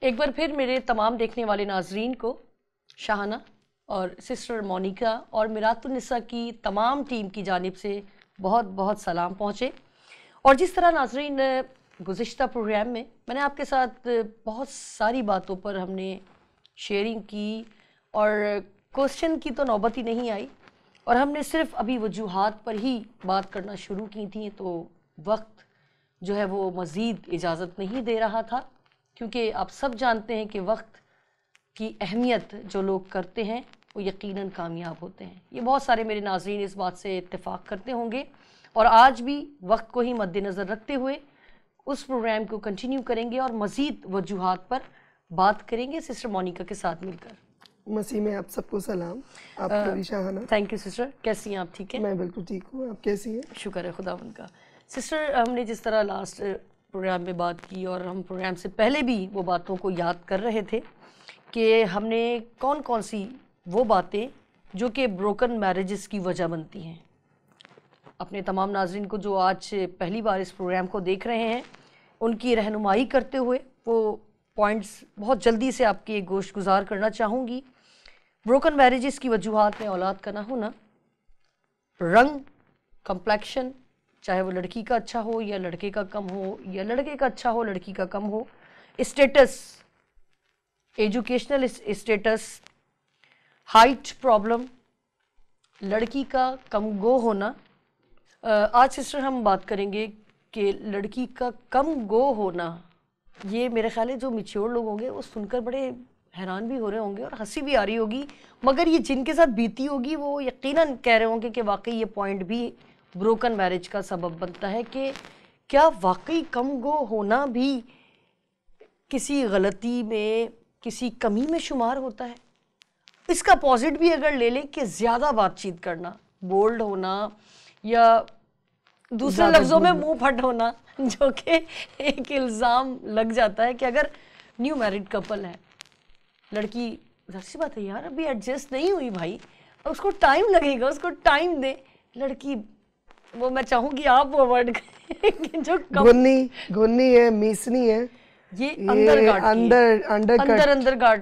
एक बार फिर मेरे तमाम देखने वाले नाजरीन को शाहाना और सिस्टर मोनिका और मिरातुन्निसा की तमाम टीम की जानिब से बहुत बहुत सलाम पहुँचे। और जिस तरह नाजरीन गुज़िश्ता प्रोग्राम में मैंने आपके साथ बहुत सारी बातों पर हमने शेयरिंग की और क्वेश्चन की तो नौबत ही नहीं आई और हमने सिर्फ अभी वजूहात पर ही बात करना शुरू की थी, तो वक्त जो है वो मज़ीद इजाज़त नहीं दे रहा था, क्योंकि आप सब जानते हैं कि वक्त की अहमियत जो लोग करते हैं वो यकीनन कामयाब होते हैं। ये बहुत सारे मेरे नाज़रीन इस बात से इत्तेफाक करते होंगे और आज भी वक्त को ही मद्देनज़र रखते हुए उस प्रोग्राम को कंटिन्यू करेंगे और मज़ीद वजूहात पर बात करेंगे सिस्टर मोनिका के साथ मिलकर। मसीह में आप सबको सलाम। आपको भी शाहाना। थैंक यू सिस्टर, कैसी हैं आप? ठीक है, मैं बिल्कुल ठीक हूँ, आप कैसी हैं? शुक्र है खुदावंद का। सिस्टर, हमने जिस तरह लास्ट प्रोग्राम में बात की और हम प्रोग्राम से पहले भी वो बातों को याद कर रहे थे कि हमने कौन कौन सी वो बातें जो कि ब्रोकन मैरिजेस की वजह बनती हैं, अपने तमाम नाज़रीन को जो आज पहली बार इस प्रोग्राम को देख रहे हैं उनकी रहनुमाई करते हुए वो पॉइंट्स बहुत जल्दी से आपके गोश्त गुजार करना चाहूँगी। ब्रोकन मैरिजेस की वजूहात में औलाद का ना होना, रंग, कम्प्लेक्शन, चाहे वो लड़की का अच्छा हो या लड़के का कम हो या लड़के का अच्छा हो लड़की का कम हो, status, educational status, height problem, लड़की का कम गो होना। आज सिस्टर हम बात करेंगे कि लड़की का कम गो होना, ये मेरे ख्याल है जो मैच्योर लोग होंगे वो सुनकर बड़े हैरान भी हो रहे होंगे और हंसी भी आ रही होगी, मगर ये जिनके साथ बीती होगी वो यकीनन कह रहे होंगे कि वाकई ये पॉइंट भी ब्रोकन मैरिज का सबब बनता है कि क्या वाकई कम गो होना भी किसी गलती में, किसी कमी में शुमार होता है। इसका पॉजिटिव भी अगर ले लें कि ज़्यादा बातचीत करना, बोल्ड होना या दूसरे लफ्ज़ों में मुंह फट होना, जो कि एक इल्ज़ाम लग जाता है कि अगर न्यू मैरिड कपल है, लड़की ज़ाहिर बात है यार अभी एडजस्ट नहीं हुई भाई, उसको टाइम लगेगा, उसको टाइम दे। लड़की वो मैं चाहूँगी आप वो वर्ड करें जो घुन्नी है, मीसनी है, ये अंदर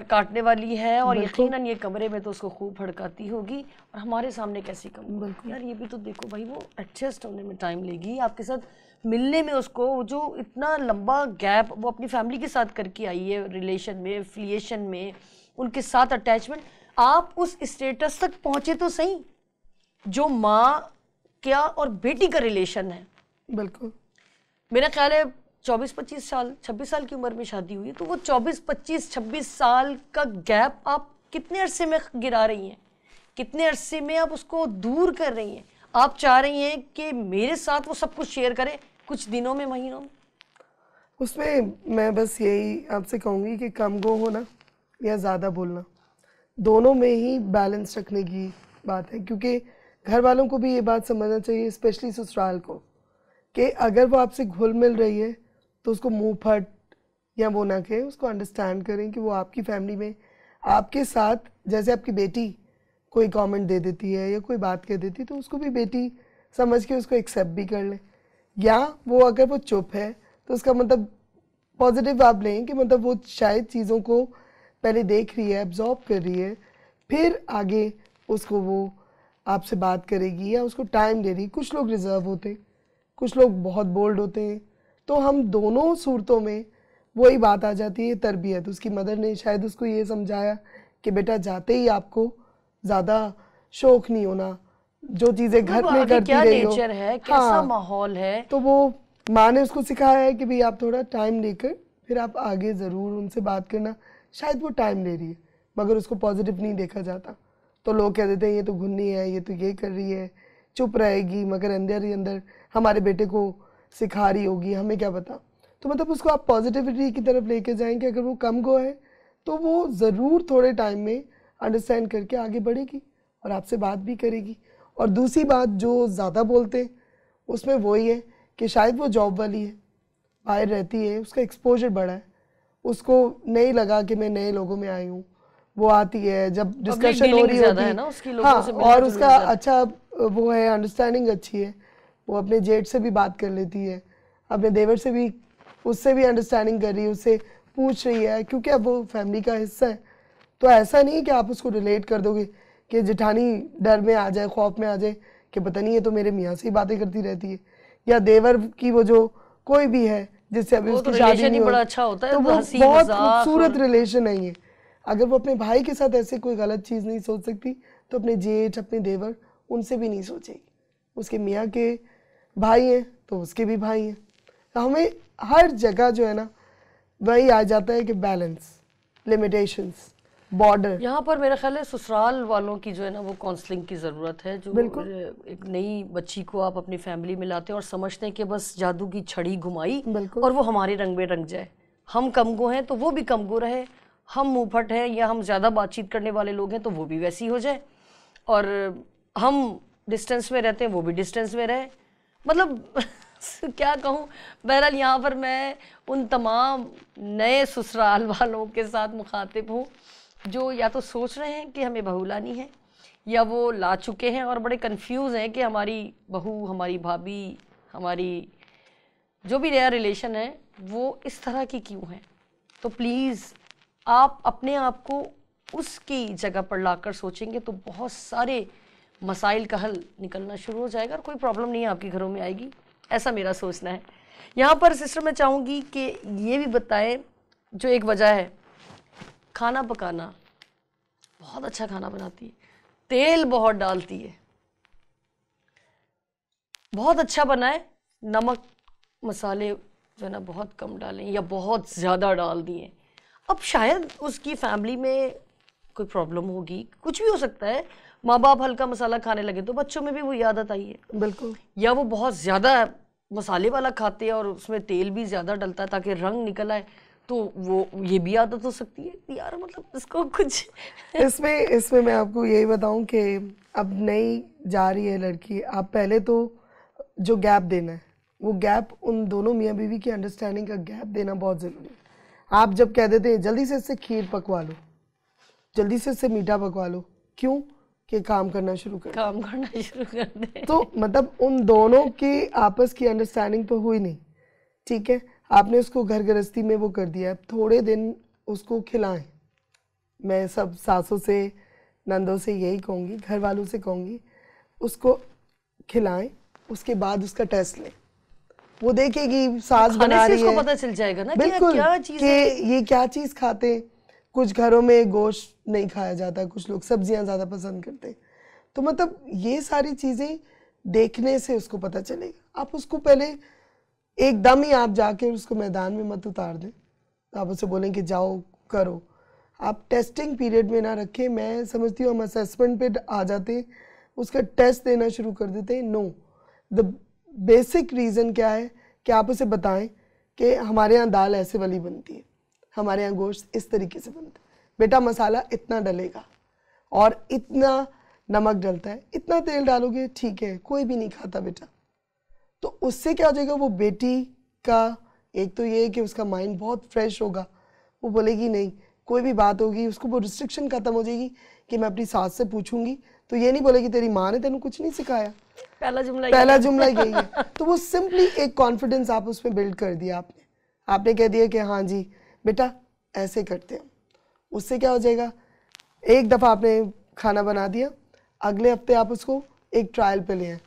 काटने वाली है और यकीनन ये कमरे में तो उसको खूब भड़काती होगी और हमारे सामने कैसी कम यार, ये भी तो देखो भाई वो एडजस्ट होने में टाइम लेगी, आपके साथ मिलने में उसको जो इतना लंबा गैप वो अपनी फैमिली के साथ करके आई है, रिलेशन में, एफिलिएशन में, उनके साथ अटैचमेंट, आप उस स्टेटस तक पहुँचे तो सही जो माँ क्या और बेटी का रिलेशन है। बिल्कुल, मेरा ख्याल है 24-25 साल, 26 साल की उम्र में शादी हुई है, तो वो 24-25-26 साल का गैप आप कितने अरसे में गिरा रही हैं, कितने अरसे में आप उसको दूर कर रही हैं। आप चाह रही हैं कि मेरे साथ वो सब कुछ शेयर करे कुछ दिनों में, महीनों में। उसमें मैं बस यही आपसे कहूँगी कि कम गो होना या ज़्यादा बोलना, दोनों में ही बैलेंस रखने की बात है, क्योंकि घर वालों को भी ये बात समझना चाहिए, स्पेशली ससुराल को, कि अगर वो आपसे घुल मिल रही है तो उसको मुंह फट या वो ना कहें, उसको अंडरस्टैंड करें कि वो आपकी फैमिली में आपके साथ, जैसे आपकी बेटी कोई कमेंट दे देती है या कोई बात कह देती है तो उसको भी बेटी समझ के उसको एक्सेप्ट भी कर ले, या वो अगर वो चुप है तो उसका मतलब पॉजिटिव आप लें कि मतलब वो शायद चीज़ों को पहले देख रही है, एब्जॉर्ब कर रही है, फिर आगे उसको वो आपसे बात करेगी या उसको टाइम दे रही। कुछ लोग रिजर्व होते हैं, कुछ लोग बहुत बोल्ड होते हैं, तो हम दोनों सूरतों में वही बात आ जाती है तरबियत। उसकी मदर ने शायद उसको ये समझाया कि बेटा जाते ही आपको ज़्यादा शौक नहीं होना, जो चीज़ें घर में करती रही हो, नेचर है, कैसा माहौल है, तो वो माँ ने उसको सिखाया है कि भाई आप थोड़ा टाइम लेकर फिर आप आगे ज़रूर उनसे बात करना। शायद वो टाइम ले रही है मगर उसको पॉजिटिव नहीं देखा जाता, तो लोग कह देते हैं ये तो घुन्नी है, ये तो ये कर रही है, चुप रहेगी, मगर अंदर ही अंदर हमारे बेटे को सिखा रही होगी, हमें क्या पता। तो मतलब उसको आप पॉजिटिविटी की तरफ लेके जाएंगे। अगर वो कम गो है तो वो ज़रूर थोड़े टाइम में अंडरस्टैंड करके आगे बढ़ेगी और आपसे बात भी करेगी। और दूसरी बात जो ज़्यादा बोलते हैं उसमें वही है कि शायद वो जॉब वाली है, बाहर रहती है, उसका एक्सपोजर बड़ा है, उसको नहीं लगा कि मैं नए लोगों में आई हूँ, वो आती है जब डिस्कशन हो रही होती है ना उसकी लोगों से, और उसका अच्छा वो है, अंडरस्टैंडिंग अच्छी है, वो अपने जेठ से भी बात कर लेती है, अपने देवर से भी, उससे भी अंडरस्टैंडिंग कर रही है, उससे पूछ रही है, क्योंकि अब वो फैमिली का हिस्सा है, तो ऐसा नहीं है कि आप उसको रिलेट कर दोगे कि जेठानी डर में आ जाए, खौफ में आ जाए कि पता नहीं है तो मेरे मियाँ से ही बातें करती रहती है, या देवर की वो जो कोई भी है जिससे अभी उसकी शादी नहीं बड़ा हुई, अच्छा होता है, तो वो हंसी बहुत मजाक खूबसूरत रिलेशन है ये। अगर वो अपने भाई के साथ ऐसे कोई गलत चीज़ नहीं सोच सकती तो अपने जेठ, अपने देवर, उनसे भी नहीं सोचेगी। उसके मियाँ के भाई हैं तो उसके भी भाई हैं। तो हमें हर जगह जो है ना वही आ जाता है कि बैलेंस, लिमिटेशंस, बॉर्डर। यहाँ पर मेरा ख्याल है ससुराल वालों की जो है ना वो काउंसलिंग की ज़रूरत है। जो एक नई बच्ची को आप अपनी फैमिली में लाते हैं और समझते हैं कि बस जादू की छड़ी घुमाई और वो हमारे रंग में रंग जाए, हम कमगो हैं तो वो भी कमगो रहे, हम मुंहफट हैं या हम ज़्यादा बातचीत करने वाले लोग हैं तो वो भी वैसी हो जाए, और हम डिस्टेंस में रहते हैं वो भी डिस्टेंस में रहे। मतलब क्या कहूँ, बहरहाल यहाँ पर मैं उन तमाम नए ससुराल वालों के साथ मुखातिब हूँ जो या तो सोच रहे हैं कि हमें बहू लानी है, या वो ला चुके हैं और बड़े कंफ्यूज हैं कि हमारी बहू, हमारी भाभी, हमारी जो भी नया रिलेशन है वो इस तरह की क्यों है। तो प्लीज़ आप अपने आप को उसकी जगह पर लाकर सोचेंगे तो बहुत सारे मसाइल का हल निकलना शुरू हो जाएगा और कोई प्रॉब्लम नहीं आपके घरों में आएगी, ऐसा मेरा सोचना है। यहाँ पर सिस्टर मैं चाहूँगी कि ये भी बताएं, जो एक वजह है, खाना पकाना, बहुत अच्छा खाना बनाती है, तेल बहुत डालती है, बहुत अच्छा बनाए, नमक मसाले जो है ना बहुत कम डालें या बहुत ज़्यादा डाल दिए। अब शायद उसकी फैमिली में कोई प्रॉब्लम होगी, कुछ भी हो सकता है, माँ बाप हल्का मसाला खाने लगे तो बच्चों में भी वही आदत आई है, बिल्कुल, या वो बहुत ज़्यादा मसाले वाला खाते हैं और उसमें तेल भी ज़्यादा डलता है ताकि रंग निकल आए, तो वो ये भी आदत हो सकती है यार। मतलब इसको कुछ इसमें मैं आपको यही बताऊं कि अब नई जा रही है लड़की, आप पहले तो जो गैप देना है वो गैप उन दोनों मियाँ बीवी की अंडरस्टैंडिंग का गैप देना बहुत ज़रूरी है। आप जब कह देते हैं जल्दी से इससे खीर पकवा लो, जल्दी से इससे मीठा पकवा लो, क्यों कि काम करना शुरू कर दे, तो मतलब उन दोनों की आपस की अंडरस्टैंडिंग तो हुई नहीं, ठीक है, आपने उसको घर गृहस्थी में वो कर दिया। थोड़े दिन उसको खिलाएं, मैं सब सासों से, नंदों से यही कहूँगी, घर वालों से कहूँगी, उसको खिलाएं, उसके बाद उसका टेस्ट लें, वो देखेगी सास बना रही है, पता चल जाएगा ना बिल्कुल क्या चीज़ कि ये क्या चीज़ खाते हैं। कुछ घरों में गोश्त नहीं खाया जाता, कुछ लोग सब्जियां ज़्यादा पसंद करते हैं, तो मतलब ये सारी चीज़ें देखने से उसको पता चलेगा। आप उसको पहले एकदम ही आप जाके उसको मैदान में मत उतार दें, आप उसे बोलें कि जाओ करो, आप टेस्टिंग पीरियड में ना रखें। मैं समझती हूँ हम असेसमेंट पे आ जाते हैं, उसका टेस्ट देना शुरू कर देते हैं। नो, द बेसिक रीज़न क्या है कि आप उसे बताएं कि हमारे यहाँ दाल ऐसे वाली बनती है, हमारे यहाँ गोश्त इस तरीके से बनता है, बेटा मसाला इतना डलेगा और इतना नमक डलता है, इतना तेल डालोगे, ठीक है, कोई भी नहीं खाता बेटा। तो उससे क्या हो जाएगा, वो बेटी का एक तो ये है कि उसका माइंड बहुत फ्रेश होगा, वो बोलेगी नहीं, कोई भी बात होगी उसको वो रिस्ट्रिक्शन ख़त्म हो जाएगी कि मैं अपनी सास से पूछूंगी तो ये नहीं बोलेगी तेरी माँ ने तेनू कुछ नहीं सिखाया, पहला जुमला यही है। तो वो सिंपली एक कॉन्फिडेंस आप उसमें बिल्ड कर दिया आपने कह दिया कि हाँ जी बेटा ऐसे करते हैं। उससे क्या हो जाएगा, एक दफ़ा आपने खाना बना दिया, अगले हफ्ते आप उसको एक ट्रायल पे ले आए,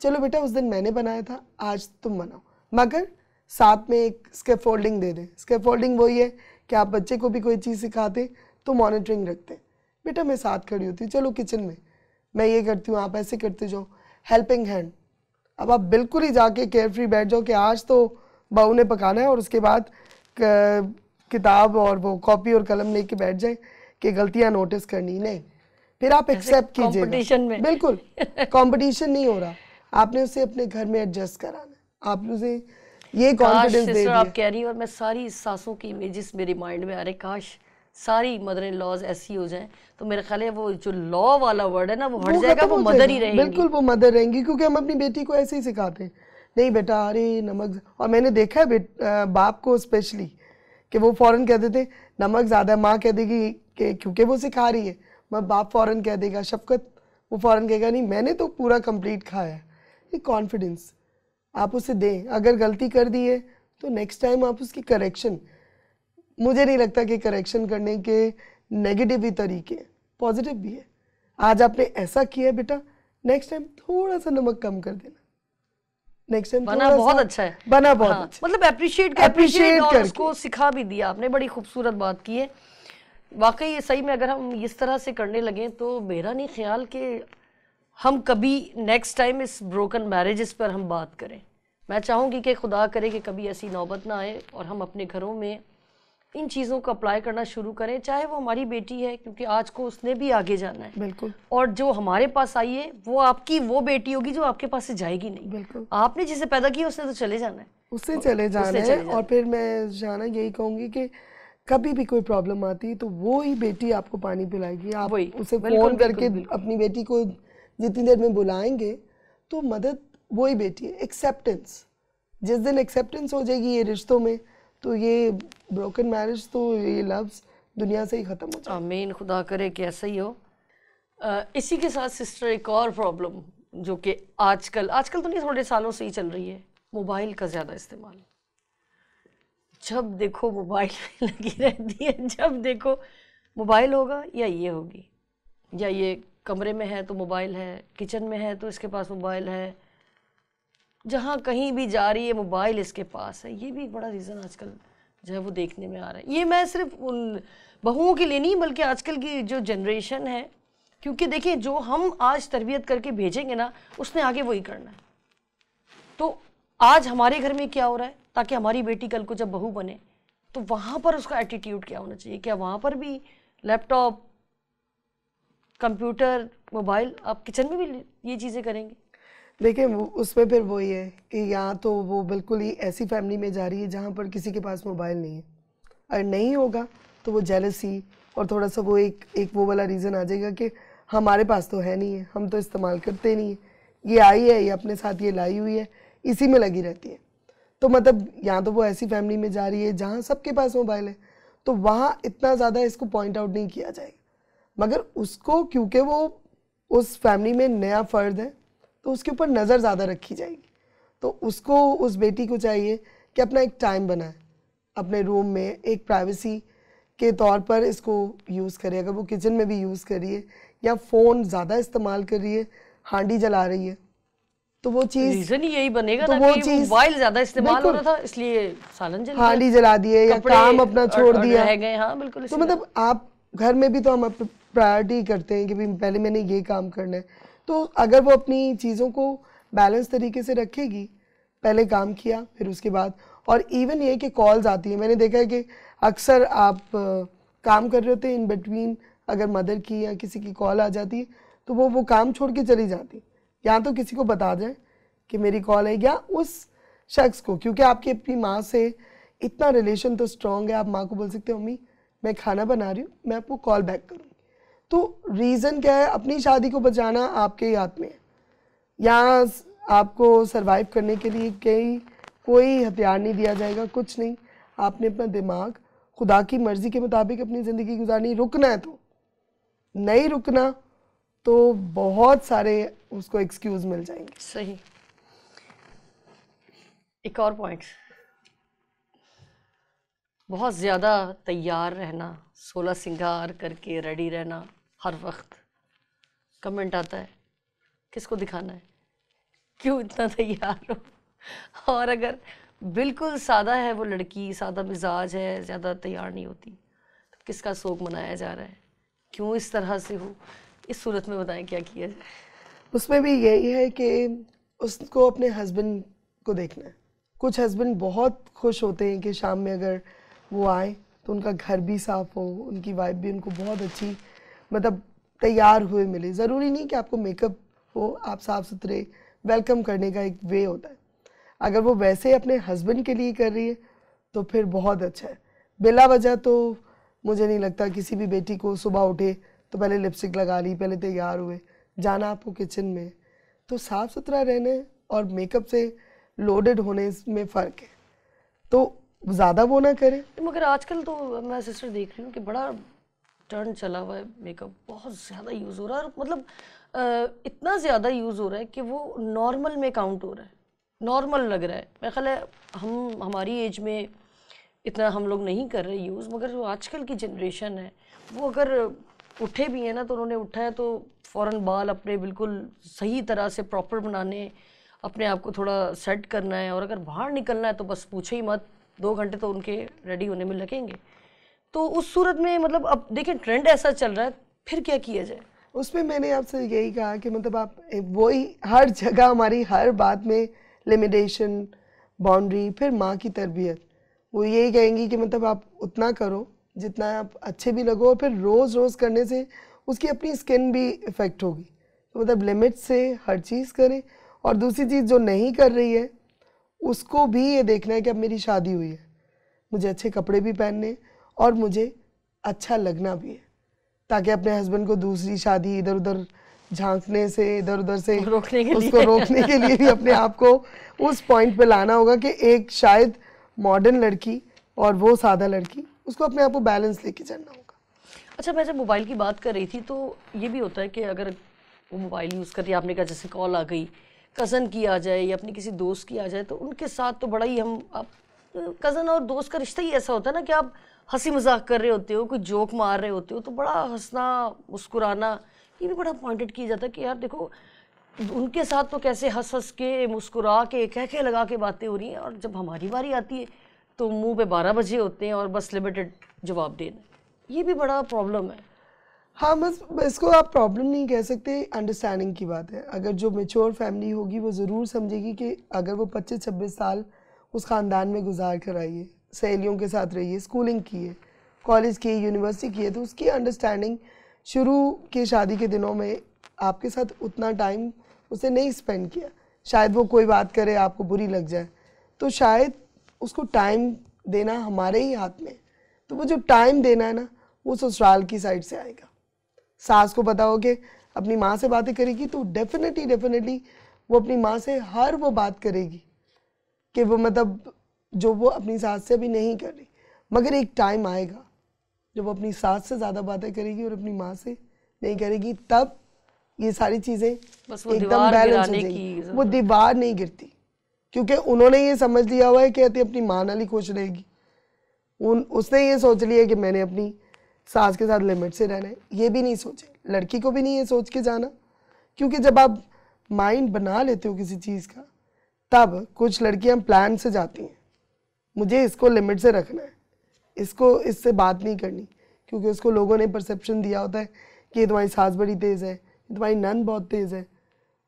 चलो बेटा उस दिन मैंने बनाया था, आज तुम बनाओ, मगर साथ में एक स्कैफोल्डिंग दे दें। स्कैफोल्डिंग वही है कि आप बच्चे को भी कोई चीज़ सिखाते तो मॉनिटरिंग रखते, बेटा मैं साथ खड़ी होती हूँ, चलो किचन में मैं ये करती हूँ, आप ऐसे करते जाओ, हेल्पिंग हैंड। अब आप बिल्कुल ही जाके केयर फ्री बैठ जाओ कि आज तो बहू ने पकाना है और उसके बाद किताब और वो कॉपी और कलम लेके बैठ जाए कि गलतियाँ नोटिस करनी, नहीं, फिर आप एक्सेप्ट कीजिएगा। बिल्कुल कंपटीशन नहीं हो रहा, आपने उसे अपने घर में एडजस्ट कराना है, आपने उसे ये कॉन्फिडेंस दे दिया। आप कह रही हो और मैं सारी सासों की इमेजेस मेरे माइंड में आ रहे, काश सारी मदर इन लॉज ऐसी हो जाएं तो मेरे ख्याल है वो जो लॉ वाला वर्ड है ना वो हट जाएगा, वो मदर ही रहेंगी। बिल्कुल वो मदर रहेंगी, क्योंकि हम अपनी बेटी को ऐसे ही सिखाते हैं, नहीं बेटा अरे नमक, और मैंने देखा है बाप को स्पेशली कि वो फ़ौरन कह देते नमक ज़्यादा, माँ कह देगी कि क्योंकि वो सिखा रही है, मैं बाप फ़ौरन कह देगा शफकत, वो फ़ौरन कहेगा नहीं मैंने तो पूरा कंप्लीट खाया है। ये कॉन्फिडेंस आप उसे दें, अगर गलती कर दी है तो नेक्स्ट टाइम आप उसकी करेक्शन, मुझे नहीं लगता कि करेक्शन करने के नेगेटिव भी तरीके हैं, पॉजिटिव भी है। आज आपने ऐसा किया है बेटा, नेक्स्ट टाइम थोड़ा सा नमक कम कर देना, नेक्स्ट टाइम बना बहुत अच्छा है, बना बहुत हाँ, अच्छा, मतलब अप्रिशिएट और करके उसको सिखा भी दिया आपने, बड़ी खूबसूरत बात की है। वाकई ये सही में अगर हम इस तरह से करने लगे तो मेरा नहीं ख्याल कि हम कभी नेक्स्ट टाइम इस ब्रोकन मैरिजेस पर हम बात करें। मैं चाहूँगी कि खुदा करे कि कभी ऐसी नौबत ना आए और हम अपने घरों में इन चीज़ों को अप्लाई करना शुरू करें, चाहे वो हमारी बेटी है, क्योंकि आज को उसने भी आगे जाना है। बिल्कुल। और जो हमारे पास आई है वो आपकी वो बेटी होगी जो आपके पास से जाएगी नहीं। बिल्कुल। आपने जिसे पैदा किया उसने तो चले जाना है, उससे चले जाना है। और फिर मैं जाना यही कहूँगी कि कभी भी कोई प्रॉब्लम आती है तो वो ही बेटी आपको पानी पिलाएगी। आप उसे फ़ोन करके अपनी बेटी को जितनी देर में बुलाएंगे तो मदद वही बेटी है। एक्सेप्टेंस, जिस दिन एक्सेप्टेंस हो जाएगी ये रिश्तों में तो ये ब्रोकन मैरिज, तो ये लव्स दुनिया से ही ख़त्म हो जाए। आमीन, खुदा करे कि ऐसा ही हो। इसी के साथ सिस्टर एक और प्रॉब्लम जो कि आजकल तो नहीं, थोड़े सालों से ही चल रही है, मोबाइल का ज़्यादा इस्तेमाल। जब देखो मोबाइल में लगी रहती है, जब देखो मोबाइल होगा या ये होगी, या ये कमरे में है तो मोबाइल है, किचन में है तो इसके पास मोबाइल है, जहाँ कहीं भी जा रही है मोबाइल इसके पास है। ये भी एक बड़ा रीज़न आजकल जो है वो देखने में आ रहा है। ये मैं सिर्फ उन बहुओं के लिए नहीं बल्कि आजकल की जो जनरेशन है, क्योंकि देखिए जो हम आज तरबियत करके भेजेंगे ना उसने आगे वही करना है। तो आज हमारे घर में क्या हो रहा है ताकि हमारी बेटी कल को जब बहू बने तो वहाँ पर उसका एटीट्यूड क्या होना चाहिए, क्या वहाँ पर भी लैपटॉप, कंप्यूटर, मोबाइल, आप किचन में भी ये चीज़ें करेंगे? देखिए उसमें फिर वही है कि या तो वो बिल्कुल ही ऐसी फैमिली में जा रही है जहाँ पर किसी के पास मोबाइल नहीं है, और नहीं होगा तो वो जेलसी और थोड़ा सा वो एक वो वाला रीज़न आ जाएगा कि हमारे पास तो है नहीं है, हम तो इस्तेमाल करते नहीं है, ये आई है, ये अपने साथ ये लाई हुई है, इसी में लगी रहती है। तो मतलब या तो वो ऐसी फैमिली में जा रही है जहाँ सबके पास मोबाइल है, तो वहाँ इतना ज़्यादा इसको पॉइंट आउट नहीं किया जाएगा, मगर उसको क्योंकि वो उस फैमिली में नया फ़र्द है तो उसके ऊपर नज़र ज़्यादा रखी जाएगी। तो उसको, उस बेटी को चाहिए कि अपना एक टाइम बनाए, अपने रूम में एक प्राइवेसी के तौर पर इसको यूज़ करे। अगर वो किचन में भी यूज़ कर रही है या फ़ोन ज़्यादा इस्तेमाल कर रही है, हांडी जला रही है, तो वो चीज़ रीज़न ही यही बनेगा तो ना वो कि चीज़ मोबाइल ज़्यादा इस्तेमाल हो रहा था इसलिए सालन जल गया, हांडी जला दिए या काम अपना छोड़ दिया रह गए। हाँ बिल्कुल। तो मतलब आप घर में भी तो हम प्रायोरिटी करते हैं कि भाई पहले मैंने ये काम करना है। तो अगर वो अपनी चीज़ों को बैलेंस तरीके से रखेगी, पहले काम किया फिर उसके बाद, और इवन ये कि कॉल्स आती है, मैंने देखा है कि अक्सर आप काम कर रहे होते हैं, इन बिटवीन अगर मदर की या किसी की कॉल आ जाती है तो वो काम छोड़ के चली जाती, या तो किसी को बता जाए कि मेरी कॉल है, या उस शख्स को, क्योंकि आपकी अपनी माँ से इतना रिलेशन तो स्ट्रॉन्ग है, आप माँ को बोल सकते हो मम्मी मैं खाना बना रही हूँ, मैं आपको कॉल बैक करूँगी। तो रीज़न क्या है, अपनी शादी को बचाना आपके ही हाथ में है, या आपको सरवाइव करने के लिए कोई हथियार नहीं दिया जाएगा, कुछ नहीं। आपने अपना दिमाग खुदा की मर्ज़ी के मुताबिक अपनी ज़िंदगी गुजारनी, रुकना है तो, नहीं रुकना तो बहुत सारे उसको एक्सक्यूज़ मिल जाएंगे। सही। एक और पॉइंट, बहुत ज़्यादा तैयार रहना, 16 सिंगार करके रेडी रहना हर वक्त। कमेंट आता है किसको दिखाना है, क्यों इतना तैयार हो? और अगर बिल्कुल सादा है वो लड़की, सादा मिजाज है, ज़्यादा तैयार नहीं होती, तो किसका शौक मनाया जा रहा है, क्यों इस तरह से हो? इस सूरत में बताएं क्या किया जाए? उसमें भी यही है कि उसको अपने हस्बैंड को देखना है। कुछ हस्बैंड बहुत खुश होते हैं कि शाम में अगर वो आए तो उनका घर भी साफ़ हो, उनकी वाइफ भी उनको बहुत अच्छी मतलब तैयार हुए मिले। ज़रूरी नहीं कि आपको मेकअप हो, आप साफ़ सुथरे, वेलकम करने का एक वे होता है। अगर वो वैसे अपने हस्बैंड के लिए कर रही है तो फिर बहुत अच्छा है। बिला वजह तो मुझे नहीं लगता किसी भी बेटी को सुबह उठे तो पहले लिपस्टिक लगा ली, पहले तैयार हुए, जाना आपको किचन में, तो साफ़ सुथरा रहने और मेकअप से लोडेड होने में फ़र्क है, तो ज़्यादा वो ना करें। मगर आजकल तो मैं सिस्टर देख रही हूँ कि बड़ा टर्न चला हुआ है, मेकअप बहुत ज़्यादा यूज़ हो रहा है, और मतलब इतना ज़्यादा यूज़ हो रहा है कि वो नॉर्मल में काउंट हो रहा है, नॉर्मल लग रहा है। मेरा ख्याल है हमारी एज में इतना हम लोग नहीं कर रहे यूज़, मगर जो आजकल की जनरेशन है वो अगर उठे भी हैं ना तो उन्होंने उठा है तो फ़ौरन बाल अपने बिल्कुल सही तरह से प्रॉपर बनाने, अपने आप को थोड़ा सेट करना है, और अगर बाहर निकलना है तो बस पूछो ही मत, 2 घंटे तो उनके रेडी होने में लगेंगे। तो उस सूरत में मतलब अब देखिए ट्रेंड ऐसा चल रहा है, फिर क्या किया जाए? उसमें मैंने आपसे यही कहा कि मतलब आप वही हर जगह हमारी हर बात में लिमिटेशन, बाउंड्री, फिर माँ की तरबियत, वो यही कहेंगी कि मतलब आप उतना करो जितना आप अच्छे भी लगो, और फिर रोज़ रोज़ करने से उसकी अपनी स्किन भी इफ़ेक्ट होगी। तो मतलब लिमिट से हर चीज़ करें। और दूसरी चीज़ जो नहीं कर रही है उसको भी ये देखना है कि अब मेरी शादी हुई है, मुझे अच्छे कपड़े भी पहनने हैं और मुझे अच्छा लगना भी है, ताकि अपने हस्बैंड को दूसरी शादी इधर उधर झांकने से, इधर उधर से रोकने के उसको रोकने के लिए भी अपने आप को उस पॉइंट पे लाना होगा कि एक शायद मॉडर्न लड़की और वो सादा लड़की, उसको अपने आप को बैलेंस लेके चलना होगा। अच्छा, मैं जब मोबाइल की बात कर रही थी तो ये भी होता है कि अगर वो मोबाइल यूज़ कर रही है, आपने कहा जैसे कॉल आ गई, कज़न की आ जाए या अपनी किसी दोस्त की आ जाए, तो उनके साथ तो बड़ा ही हम आप कज़न और दोस्त का रिश्ता ही ऐसा होता है ना कि आप हंसी मजाक कर रहे होते हो, कोई जोक मार रहे होते हो, तो बड़ा हंसना मुस्कुराना ये भी बड़ा पॉइंटेड किया जाता है कि यार देखो उनके साथ तो कैसे हंस हंस के मुस्कुरा के कह के लगा के बातें हो रही हैं, और जब हमारी बारी आती है तो मुंह पे 12 बजे होते हैं और बस लिमिटेड जवाब देना, ये भी बड़ा प्रॉब्लम है। हाँ, बस इसको आप प्रॉब्लम नहीं कह सकते, अंडरस्टैंडिंग की बात है। अगर जो मेच्योर फैमिली होगी वो ज़रूर समझेगी कि अगर वो 25-26 साल उस ख़ानदान में गुजार कर आई है, सहेलियों के साथ रही है, स्कूलिंग की है, कॉलेज की है, यूनिवर्सिटी की है, तो उसकी अंडरस्टैंडिंग शुरू के शादी के दिनों में आपके साथ उतना टाइम उसे नहीं स्पेंड किया, शायद वो कोई बात करे आपको बुरी लग जाए, तो शायद उसको टाइम देना हमारे ही हाथ में। तो वो जो टाइम देना है ना, वो ससुराल की साइड से आएगा। सास को पता हो कि अपनी माँ से बातें करेगी तो डेफिनेटली वो अपनी माँ से हर वो बात करेगी कि वो मतलब जो वो अपनी सास से अभी नहीं कर रही, मगर एक टाइम आएगा जब वो अपनी सास से ज़्यादा बातें करेगी और अपनी माँ से नहीं करेगी, तब ये सारी चीज़ें एकदम बैलेंस हो जाएगी। वो दीवार नहीं गिरती, क्योंकि उन्होंने ये समझ लिया हुआ है कि अपनी माँ नाल ही खुश रहेगी। उसने ये सोच लिया कि मैंने अपनी सास के साथ लिमिट से रहना है, ये भी नहीं सोचे। लड़की को भी नहीं ये सोच के जाना, क्योंकि जब आप माइंड बना लेते हो किसी चीज़ का, तब कुछ लड़कियां प्लान से जाती हैं, मुझे इसको लिमिट से रखना है, इसको इससे बात नहीं करनी, क्योंकि उसको लोगों ने परसेप्शन दिया होता है कि ये तुम्हारी सास बड़ी तेज़ है, तुम्हारी नंद बहुत तेज़ है।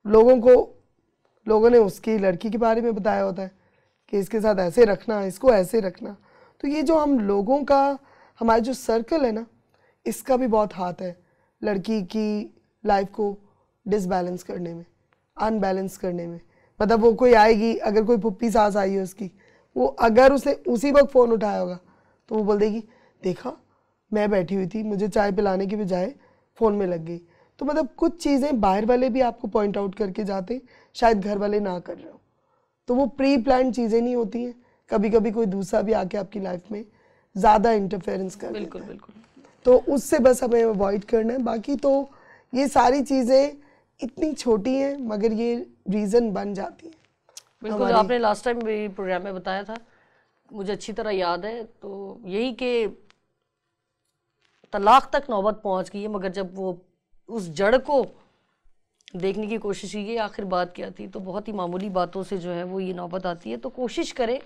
लोगों ने उसकी लड़की के बारे में बताया होता है कि इसके साथ ऐसे रखना, इसको ऐसे रखना। तो ये जो हम लोगों का, हमारा जो सर्कल है ना, इसका भी बहुत हाथ है लड़की की लाइफ को डिसबैलेंस करने में, अनबैलेंस करने में। मतलब वो कोई आएगी, अगर कोई पुप्पी सास आई है उसकी, वो अगर उसने उसी वक्त फ़ोन उठाया होगा तो वो बोल देगी, देखा मैं बैठी हुई थी, मुझे चाय पिलाने की बजाय फ़ोन में लग गई। तो मतलब कुछ चीज़ें बाहर वाले भी आपको पॉइंट आउट करके जाते, शायद घर वाले ना कर रहे हो। तो वो प्री प्लान चीज़ें नहीं होती हैं, कभी कभी कोई दूसरा भी आके आपकी लाइफ में ज़्यादा इंटरफेरेंस कर देता है। बिल्कुल। तो उससे बस हमें अवॉइड करना है। बाकी तो ये सारी चीज़ें इतनी छोटी हैं, मगर ये रीज़न बन जाती हैं। बिल्कुल, आपने लास्ट टाइम भी प्रोग्राम में बताया था, मुझे अच्छी तरह याद है, तो यही कि तलाक तक नौबत पहुंच गई है, मगर जब वो उस जड़ को देखने की कोशिश की आखिर बात क्या थी, तो बहुत ही मामूली बातों से जो है वो ये नौबत आती है। तो कोशिश करें,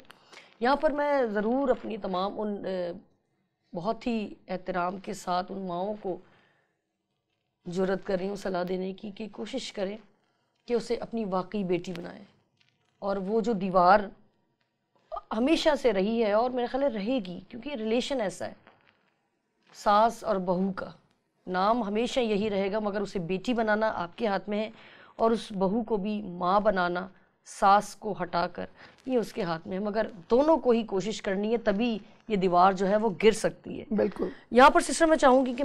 यहाँ पर मैं ज़रूर अपनी तमाम उन बहुत ही एहतराम के साथ उन माओं को जुर्रत कर रही हूँ सलाह देने की कि कोशिश करें कि उसे अपनी वाकई बेटी बनाएं, और वो जो दीवार हमेशा से रही है और मेरे ख्याल रहेगी, क्योंकि रिलेशन ऐसा है, सास और बहू का नाम हमेशा यही रहेगा, मगर उसे बेटी बनाना आपके हाथ में है, और उस बहू को भी माँ बनाना सास को हटाकर ये उसके हाथ में है, मगर दोनों को ही कोशिश करनी है, तभी ये दीवार जो है वो गिर सकती है। बिल्कुल। यहाँ पर सिस्टर मैं चाहूँगी कि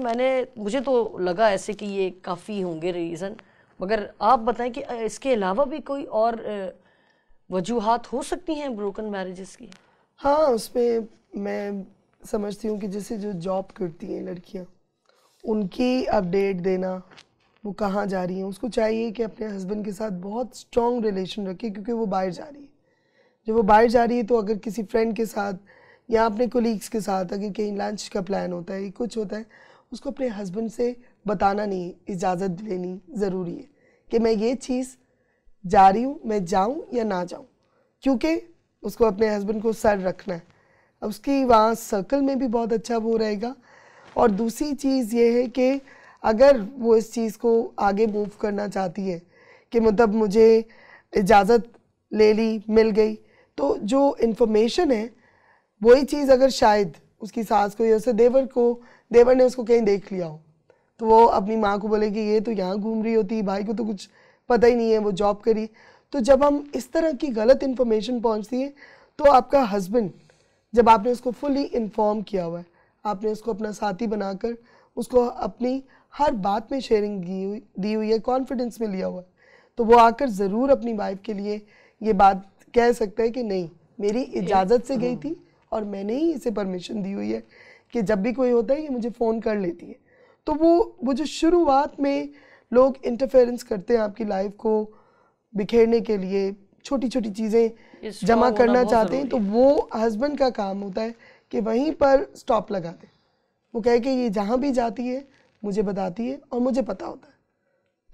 मुझे तो लगा ऐसे कि ये काफ़ी होंगे रीज़न, मगर आप बताएं कि इसके अलावा भी कोई और वजूहात हो सकती हैं ब्रोकन मैरिजेस की? हाँ, उसमें मैं समझती हूँ कि जैसे जो जॉब करती हैं लड़कियाँ, उनकी अपडेट देना, वो कहाँ जा रही हैं, उसको चाहिए कि अपने हस्बैंड के साथ बहुत स्ट्रॉन्ग रिलेशन रखे, क्योंकि वो बाहर जा रही है। जब वो बाहर जा रही है तो अगर किसी फ्रेंड के साथ या अपने कोलीग्स के साथ अगर कहीं लंच का प्लान होता है, कुछ होता है, उसको अपने हस्बैंड से बताना नहीं, इजाज़त लेनी ज़रूरी है कि मैं ये चीज़ जा रही हूँ, मैं जाऊँ या ना जाऊँ, क्योंकि उसको अपने हस्बैंड को सर रखना है। अब उसकी वहाँ सर्कल में भी बहुत अच्छा वो रहेगा। और दूसरी चीज़ ये है कि अगर वो इस चीज़ को आगे मूव करना चाहती है कि मतलब मुझे इजाज़त ले ली, मिल गई, तो जो इन्फॉर्मेशन है वही चीज़ अगर शायद उसकी सास को या उसे देवर ने उसको कहीं देख लिया हो, तो वो अपनी माँ को बोलेगी ये तो यहाँ घूम रही होती, भाई को तो कुछ पता ही नहीं है, वो जॉब करी। तो जब हम इस तरह की गलत इन्फॉर्मेशन पहुँचती है, तो आपका हस्बैंड, जब आपने उसको फुली इन्फॉर्म किया हुआ है, आपने उसको अपना साथी बनाकर उसको अपनी हर बात में शेयरिंग दी हुई है, कॉन्फिडेंस में लिया हुआ है, तो वो आकर ज़रूर अपनी वाइफ के लिए ये बात कह सकता है कि नहीं, मेरी इजाज़त से गई थी और मैंने ही इसे परमिशन दी हुई है कि जब भी कोई होता है ये मुझे फ़ोन कर लेती है। तो वो जो शुरुआत में लोग इंटरफेरेंस करते हैं आपकी लाइफ को बिखेरने के लिए, छोटी छोटी चीज़ें जमा करना चाहते हैं, तो वो हस्बैंड का काम होता है कि वहीं पर स्टॉप लगा दे। वो कहे कि ये जहाँ भी जाती है मुझे बताती है और मुझे पता होता है,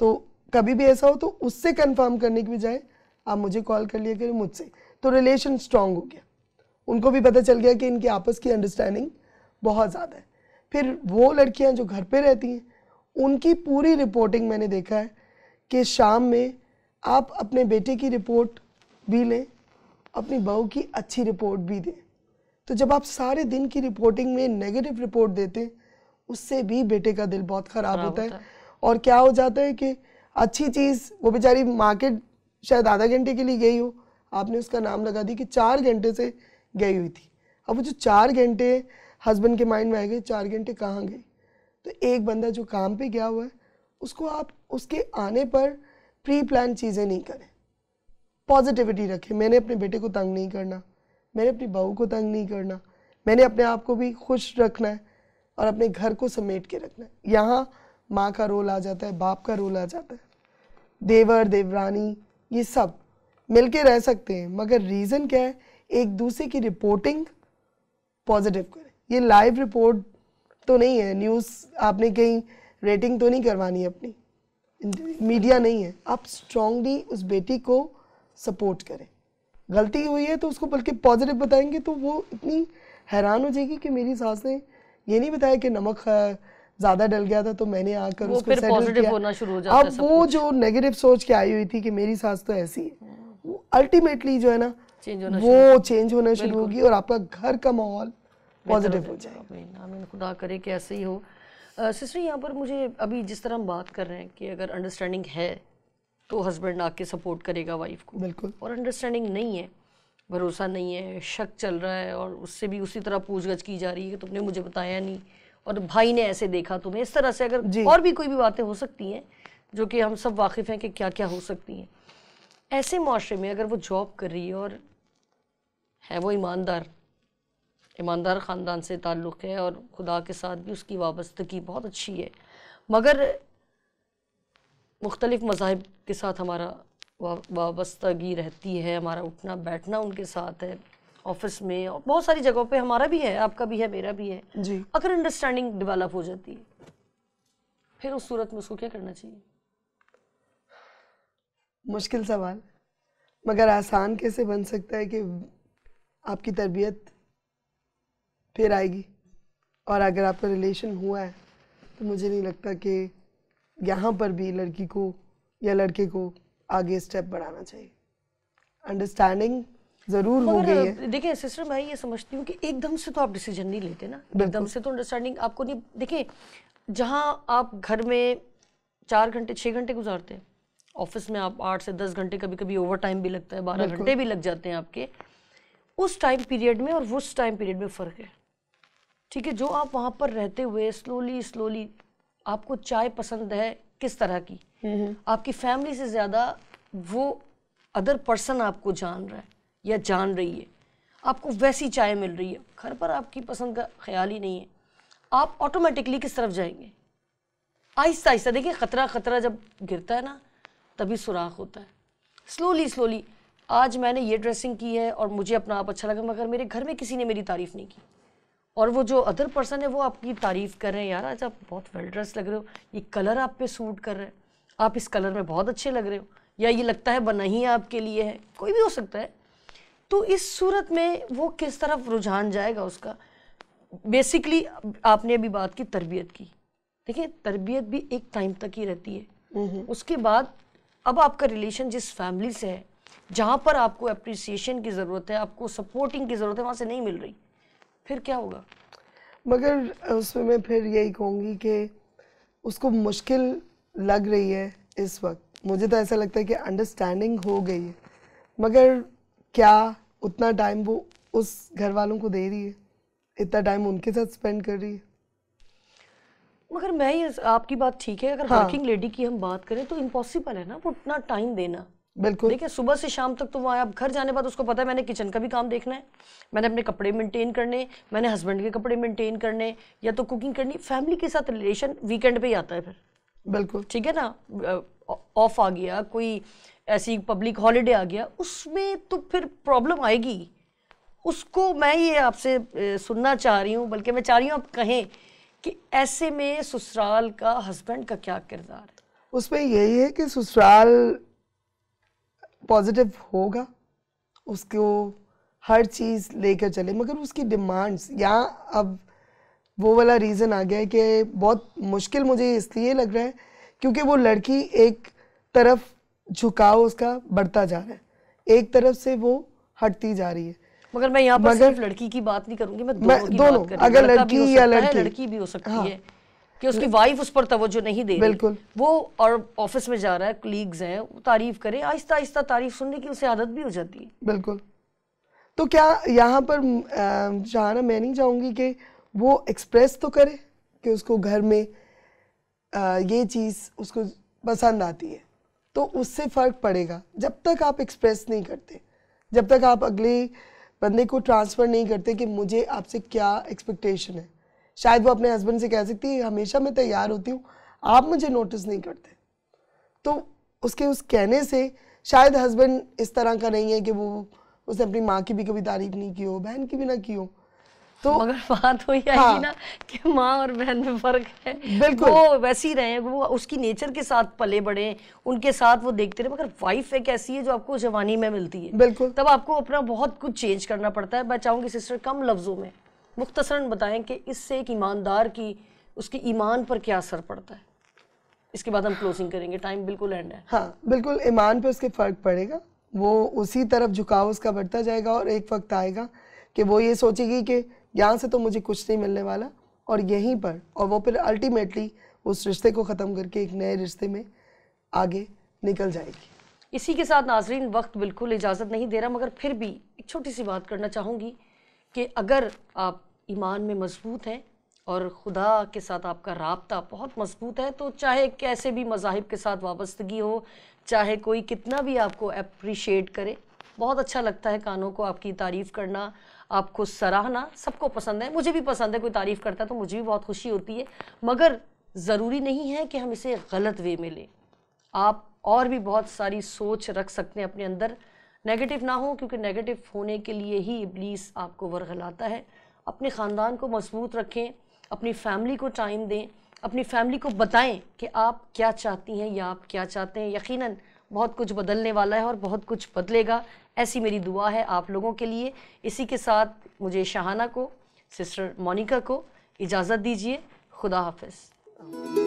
तो कभी भी ऐसा हो तो उससे कंफर्म करने की बजाय आप मुझे कॉल कर लिया करें मुझसे, तो रिलेशन स्ट्रांग हो गया। उनको भी पता चल गया कि इनकी आपस की अंडरस्टैंडिंग बहुत ज़्यादा है। फिर वो लड़कियां जो घर पे रहती हैं, उनकी पूरी रिपोर्टिंग मैंने देखा है कि शाम में आप अपने बेटे की रिपोर्ट भी लें, अपनी बहू की अच्छी रिपोर्ट भी दें। तो जब आप सारे दिन की रिपोर्टिंग में नेगेटिव रिपोर्ट देते हैं, उससे भी बेटे का दिल बहुत ख़राब होता है। और क्या हो जाता है कि अच्छी चीज़, वो बेचारी मार्केट शायद आधा घंटे के लिए गई हो, आपने उसका नाम लगा दी कि 4 घंटे से गई हुई थी। अब वो जो 4 घंटे हस्बैंड के माइंड में आ गए, 4 घंटे कहाँ गई। तो एक बंदा जो काम पे गया हुआ है, उसको आप उसके आने पर प्री प्लान चीज़ें नहीं करें, पॉजिटिविटी रखें। मैंने अपने बेटे को तंग नहीं करना, मैंने अपनी बहू को तंग नहीं करना, मैंने अपने आप को भी खुश रखना है और अपने घर को समेट के रखना है। यहाँ माँ का रोल आ जाता है, बाप का रोल आ जाता है, देवर देवरानी ये सब मिलके रह सकते हैं, मगर रीज़न क्या है, एक दूसरे की रिपोर्टिंग पॉजिटिव करें। ये लाइव रिपोर्ट तो नहीं है, न्यूज़ आपने कहीं रेटिंग तो नहीं करवानी है अपनी, मीडिया नहीं है। आप स्ट्रांगली उस बेटी को सपोर्ट करें, गलती हुई है तो उसको बल्कि पॉजिटिव बताएंगे तो वो इतनी हैरान हो जाएगी कि मेरी सास ने ये नहीं बताया कि नमक ज़्यादा डल गया था तो मैंने आकर उसको फिर सेटल किया। होना शुरू हो जाता है। अब वो जो नेगेटिव सोच के आई हुई थी कि मेरी सास तो ऐसी है, वो अल्टीमेटली जो है ना वो चेंज होना शुरू होगी और आपका घर का माहौल पॉजिटिव हो जाएगा। आमीन, खुदा करे कि ऐसे ही हो। सिस्टर, यहाँ पर मुझे अभी जिस तरह हम बात कर रहे हैं कि अगर अंडरस्टैंडिंग है तो हस्बैंड आके सपोर्ट करेगा वाइफ को, बिल्कुल, और अंडरस्टैंडिंग नहीं है, भरोसा नहीं है, शक चल रहा है और उससे भी उसी तरह पूछगछ की जा रही है कि तुमने मुझे बताया नहीं और भाई ने ऐसे देखा तुम्हें, इस तरह से अगर और भी कोई भी बातें हो सकती हैं जो कि हम सब वाकिफ़ हैं कि क्या क्या हो सकती हैं। ऐसे माशरे में अगर वो जॉब कर रही है और है वो ईमानदार ख़ानदान से ताल्लुक़ है और खुदा के साथ भी उसकी वाबस्तगी बहुत अच्छी है, मगर मुख्तलिफ़ मज़ाहिब के साथ हमारा वाबस्तगी रहती है, हमारा उठना बैठना उनके साथ है, ऑफिस में और बहुत सारी जगहों पे हमारा भी है, आपका भी है, मेरा भी है जी। अगर अंडरस्टैंडिंग डेवलप हो जाती है फिर उस सूरत में उसको क्या करना चाहिए? मुश्किल सवाल, मगर आसान कैसे बन सकता है कि आपकी तरबियत फिर आएगी। और अगर आपका रिलेशन हुआ है तो मुझे नहीं लगता कि यहाँ पर भी लड़की को या लड़के को आगे स्टेप बढ़ाना चाहिए। अंडरस्टैंडिंग ज़रूर हो गई है। देखिए सिस्टर, मैं ये समझती हूँ कि एकदम से तो आप डिसीजन नहीं लेते ना, एकदम से तो अंडरस्टैंडिंग आपको नहीं। देखिए, जहाँ आप घर में 4 घंटे 6 घंटे गुजारते हैं, ऑफिस में आप 8 से 10 घंटे, कभी कभी ओवर टाइम भी लगता है, 12 घंटे भी लग जाते हैं आपके, उस टाइम पीरियड में और उस टाइम पीरियड में फ़र्क है। ठीक है, जो आप वहाँ पर रहते हुए स्लोली आपको चाय पसंद है किस तरह की, आपकी फैमिली से ज़्यादा वो अदर पर्सन आपको जान रहा है या जान रही है, आपको वैसी चाय मिल रही है, घर पर आपकी पसंद का ख्याल ही नहीं है, आप ऑटोमेटिकली किस तरफ जाएंगे? आहिस्ता आहिस्ता। देखिए, खतरा जब गिरता है ना तभी सुराख होता है। स्लोली आज मैंने ये ड्रेसिंग की है और मुझे अपना आप अच्छा लगा, मगर मेरे घर में किसी ने मेरी तारीफ़ नहीं की, और वो जो अदर पर्सन है वो आपकी तारीफ़ कर रहे हैं, यार आज आप बहुत वेल ड्रेस लग रहे हो, ये कलर आप पे सूट कर रहे हैं, आप इस कलर में बहुत अच्छे लग रहे हो, या ये लगता है बना ही आपके लिए है, कोई भी हो सकता है। तो इस सूरत में वो किस तरफ रुझान जाएगा उसका। बेसिकली आपने अभी बात की तरबियत की, देखिए तरबियत भी एक टाइम तक ही रहती है, उसके बाद अब आपका रिलेशन जिस फैमिली से है, जहाँ पर आपको अप्रिसिएशन की ज़रूरत है, आपको सपोर्टिंग की ज़रूरत है, वहाँ से नहीं मिल रही, फिर क्या होगा? मगर उसमें मैं फिर यही कहूँगी कि उसको मुश्किल लग रही है इस वक्त, मुझे तो ऐसा लगता है कि अंडरस्टैंडिंग हो गई है, मगर क्या उतना टाइम वो उस घर वालों को दे रही है, इतना टाइम उनके साथ स्पेंड कर रही है? मगर मैं ये, आपकी बात ठीक है, अगर हाँ। वर्किंग लेडी की हम बात करें तो इम्पॉसिबल है ना वो उतना टाइम देना। बिल्कुल। देखिए सुबह से शाम तक तो वहाँ, अब घर जाने बाद उसको पता है मैंने किचन का भी काम देखना है, मैंने अपने कपड़े मेंटेन करने, मैंने हस्बैंड के कपड़े मेंटेन करने, या तो कुकिंग करनी, फैमिली के साथ रिलेशन वीकेंड पे ही आता है फिर। बिल्कुल ठीक है ना, ऑफ आ गया, कोई ऐसी पब्लिक हॉलीडे आ गया, उसमें तो फिर प्रॉब्लम आएगी। उसको मैं ये आपसे सुनना चाह रही हूँ, बल्कि मैं चाह रही हूँ आप कहें कि ऐसे में ससुराल का हस्बैंड का क्या किरदार है? उसमें यही है कि ससुराल पॉजिटिव होगा, उसको हर चीज़ लेकर चले, मगर उसकी डिमांड्स, यहाँ अब वो वाला रीज़न आ गया है कि बहुत मुश्किल मुझे इसलिए लग रहा है क्योंकि वो लड़की एक तरफ झुकाव उसका बढ़ता जा रहा है, एक तरफ से वो हटती जा रही है। मगर मैं यहाँ पर सिर्फ लड़की की बात नहीं करूंगी, मैं दोनों की बात कर रही हूँ। अगर लड़का भी हो लड़की या सकता है, लड़की, लड़की भी हो सकती हाँ, है कि उसकी वाइफ उस पर तवज्जो नहीं दे रही, बिल्कुल, वो और ऑफिस में जा रहा है, कलीग्स हैं, तारीफ करे, आहिस्ता आहिस्ता तारीफ सुनने की उसे आदत भी हो जाती है। बिल्कुल। तो क्या यहाँ पर शाहाना, मैं नहीं चाहूँगी कि वो एक्सप्रेस तो करे कि उसको घर में ये चीज़ उसको पसंद आती है, तो उससे फ़र्क पड़ेगा। जब तक आप एक्सप्रेस नहीं करते, जब तक आप अगले बंदे को ट्रांसफ़र नहीं करते कि मुझे आपसे क्या एक्सपेक्टेशन है, शायद वो अपने हस्बैंड से कह सकती है हमेशा मैं तैयार होती हूँ, आप मुझे नोटिस नहीं करते, तो उसके उस कहने से शायद हस्बैंड इस तरह का नहीं है कि वो उसने अपनी माँ की भी कभी तारीफ नहीं की हो, बहन की भी ना की हो। तो मगर बात वही आएगी हाँ, ना कि माँ और बहन में फर्क है, बिल्कुल, वो वैसी रहे, वो उसकी नेचर के साथ पले बड़े, उनके साथ वो देखते रहे। मगर वाइफ एक ऐसी है जो आपको जवानी में मिलती है, बिल्कुल, तब आपको अपना बहुत कुछ चेंज करना पड़ता है। मैं चाहूँगी सिस्टर कम लफ्ज़ों में मुख्तसरन बताएं कि इससे एक ईमानदार की, उसके ईमान पर क्या असर पड़ता है। इसके बाद हम क्लोजिंग करेंगे, टाइम बिल्कुल एंड है। हाँ बिल्कुल, ईमान पे उसके फ़र्क पड़ेगा, वो उसी तरफ झुकाव उसका बढ़ता जाएगा और एक वक्त आएगा कि वो ये सोचेगी कि यहाँ से तो मुझे कुछ नहीं मिलने वाला, और यहीं पर, और वो फिर अल्टीमेटली उस रिश्ते को ख़त्म करके एक नए रिश्ते में आगे निकल जाएगी। इसी के साथ नाजरीन, वक्त बिल्कुल इजाज़त नहीं दे रहा, मगर फिर भी एक छोटी सी बात करना चाहूँगी कि अगर आप ईमान में मजबूत हैं और खुदा के साथ आपका राब्ता बहुत मजबूत है, तो चाहे कैसे भी मज़ाहिब के साथ वाबस्तगी हो, चाहे कोई कितना भी आपको अप्रिशिएट करे, बहुत अच्छा लगता है कानों को आपकी तारीफ़ करना, आपको सराहना, सबको पसंद है, मुझे भी पसंद है, कोई तारीफ़ करता है तो मुझे भी बहुत खुशी होती है, मगर ज़रूरी नहीं है कि हम इसे गलत वे में लें। आप और भी बहुत सारी सोच रख सकते हैं अपने अंदर, नेगेटिव ना हो, क्योंकि नेगेटिव होने के लिए ही इब्लीस आपको वरगलाता है। अपने ख़ानदान को मजबूत रखें, अपनी फैमिली को टाइम दें, अपनी फैमिली को बताएं कि आप क्या चाहती हैं या आप क्या चाहते हैं। यकीनन बहुत कुछ बदलने वाला है और बहुत कुछ बदलेगा, ऐसी मेरी दुआ है आप लोगों के लिए। इसी के साथ मुझे शाहाना को, सिस्टर मोनिका को इजाज़त दीजिए। खुदा हाफिज़।